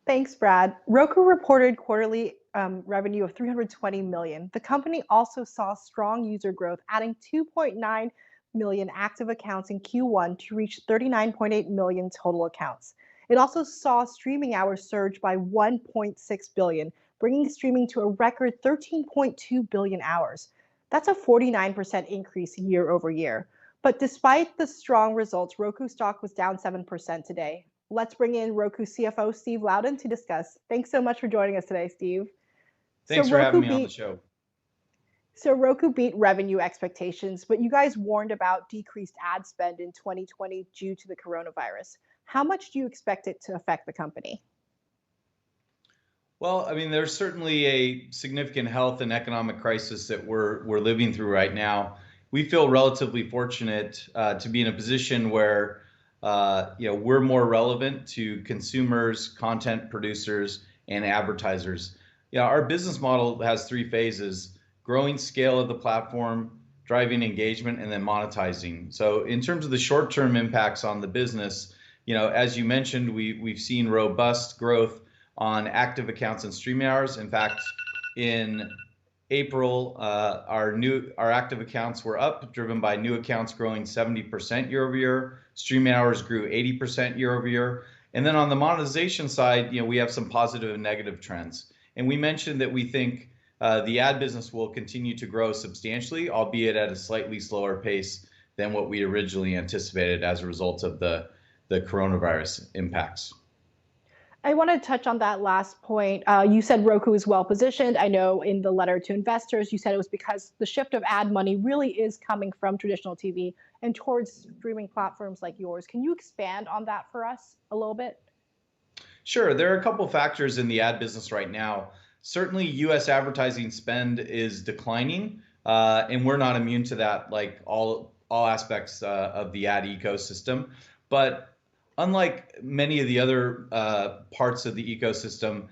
Thanks, Brad. Roku reported quarterly revenue of 320 million. The company also saw strong user growth, adding 2.9 million active accounts in Q1 to reach 39.8 million total accounts. It also saw streaming hours surge by 1.6 billion, bringing streaming to a record 13.2 billion hours. That's a 49% increase year over year. But despite the strong results, Roku stock was down 7% today. Let's bring in Roku CFO Steve Louden to discuss. Thanks so much for joining us today, Steve. So Thanks for having Roku me on the beat show. so Roku beat revenue expectations, but you guys warned about decreased ad spend in 2020 due to the coronavirus. How much do you expect it to affect the company? Well, I mean, there's certainly a significant health and economic crisis that we're living through right now. We feel relatively fortunate to be in a position where we're more relevant to consumers, content producers, and advertisers. Yeah, our business model has three phases: growing scale of the platform, driving engagement, and then monetizing. So in terms of the short-term impacts on the business, as you mentioned, we've seen robust growth on active accounts and streaming hours. In fact, in April, our active accounts were up, driven by new accounts growing 70% year over year. Streaming hours grew 80% year over year. And then on the monetization side, we have some positive and negative trends. And we mentioned that we think the ad business will continue to grow substantially, albeit at a slightly slower pace than what we originally anticipated as a result of the coronavirus impacts. I want to touch on that last point. You said Roku is well positioned. I know in the letter to investors, you said it was because the shift of ad money really is coming from traditional TV and towards streaming platforms like yours. Can you expand on that for us a little bit? Sure. There are a couple factors in the ad business right now. Certainly, US advertising spend is declining, and we're not immune to that, like all aspects of the ad ecosystem. But unlike many of the other parts of the ecosystem,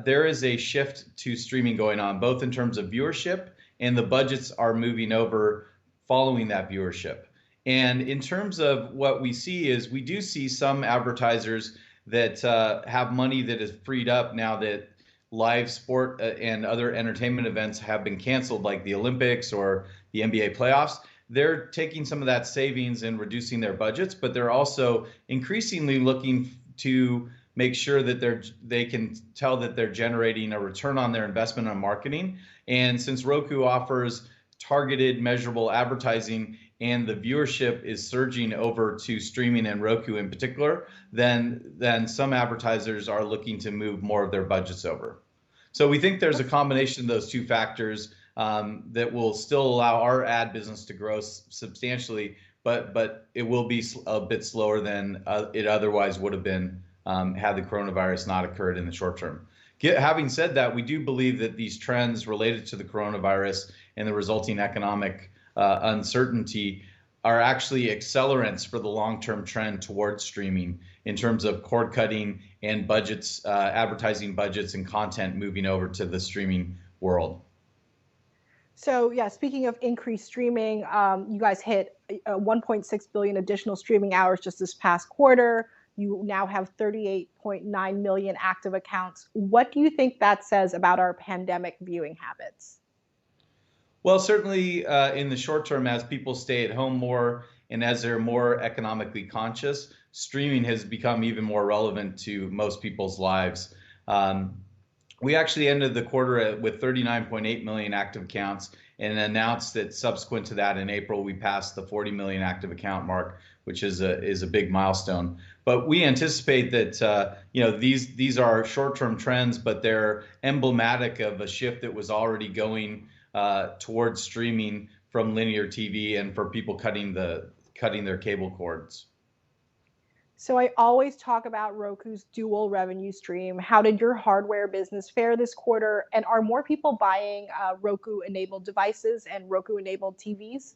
there is a shift to streaming going on, both in terms of viewership, and the budgets are moving over following that viewership. And in terms of what we see is we do see some advertisers that have money that is freed up now that live sport and other entertainment events have been canceled, like the Olympics or the NBA playoffs. They're taking some of that savings and reducing their budgets, but they're also increasingly looking to make sure that they can tell that they're generating a return on their investment on marketing. And since Roku offers targeted, measurable advertising, and the viewership is surging over to streaming and Roku in particular, then some advertisers are looking to move more of their budgets over. So we think there's a combination of those two factors that will still allow our ad business to grow substantially, but it will be a bit slower than it otherwise would have been had the coronavirus not occurred in the short term. Having said that, we do believe that these trends related to the coronavirus and the resulting economic uncertainty are actually accelerants for the long-term trend towards streaming in terms of cord cutting and budgets, advertising budgets and content moving over to the streaming world. So yeah, speaking of increased streaming, you guys hit 1.6 billion additional streaming hours just this past quarter. You now have 38.9 million active accounts. What do you think that says about our pandemic viewing habits? Well, certainly in the short term, as people stay at home more and as they're more economically conscious, streaming has become even more relevant to most people's lives. We actually ended the quarter with 39.8 million active accounts and announced that subsequent to that in April, we passed the 40 million active account mark, which is a big milestone. But we anticipate that these are short-term trends, but they're emblematic of a shift that was already going towards streaming from linear TV and for people cutting their cable cords. So I always talk about Roku's dual revenue stream. How did your hardware business fare this quarter? And are more people buying Roku-enabled devices and Roku-enabled TVs?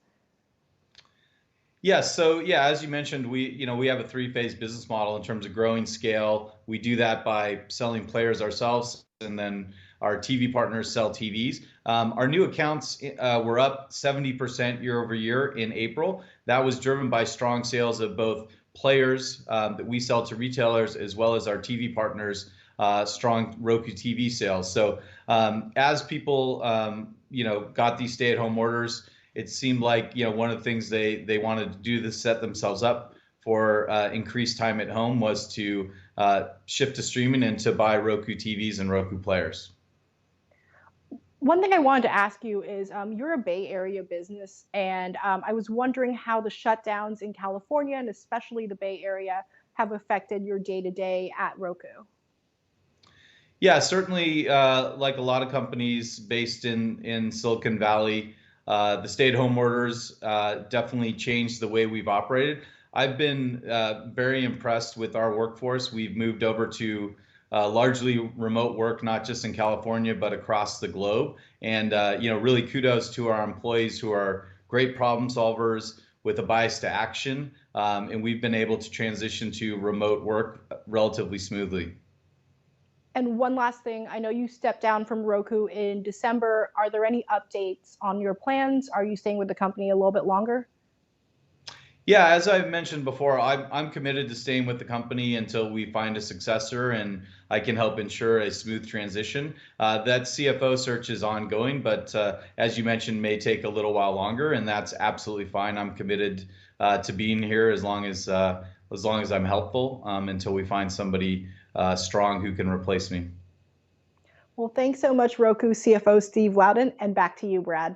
Yes. So yeah, as you mentioned, we have a three-phase business model in terms of growing scale. We do that by selling players ourselves, and then our TV partners sell TVs. Our new accounts were up 70% year over year in April. That was driven by strong sales of both players that we sell to retailers as well as our TV partners strong Roku TV sales. So as people got these stay-at-home orders, it seemed like one of the things they wanted to do to set themselves up for increased time at home was to shift to streaming and to buy Roku TVs and Roku players. One thing I wanted to ask you is you're a Bay Area business, and I was wondering how the shutdowns in California and especially the Bay Area have affected your day-to-day at Roku. Yeah, certainly, like a lot of companies based in Silicon Valley, the stay-at-home orders definitely changed the way we've operated. I've been very impressed with our workforce. We've moved over to largely remote work, not just in California, but across the globe. And really kudos to our employees who are great problem solvers with a bias to action. And we've been able to transition to remote work relatively smoothly. And one last thing, I know you stepped down from Roku in December. Are there any updates on your plans? Are you staying with the company a little bit longer? Yeah, as I've mentioned before, I'm committed to staying with the company until we find a successor and I can help ensure a smooth transition. That CFO search is ongoing, but as you mentioned, may take a little while longer, and that's absolutely fine. I'm committed to being here as long as I'm helpful until we find somebody strong who can replace me. Well, thanks so much, Roku CFO Steve Louden, and back to you, Brad.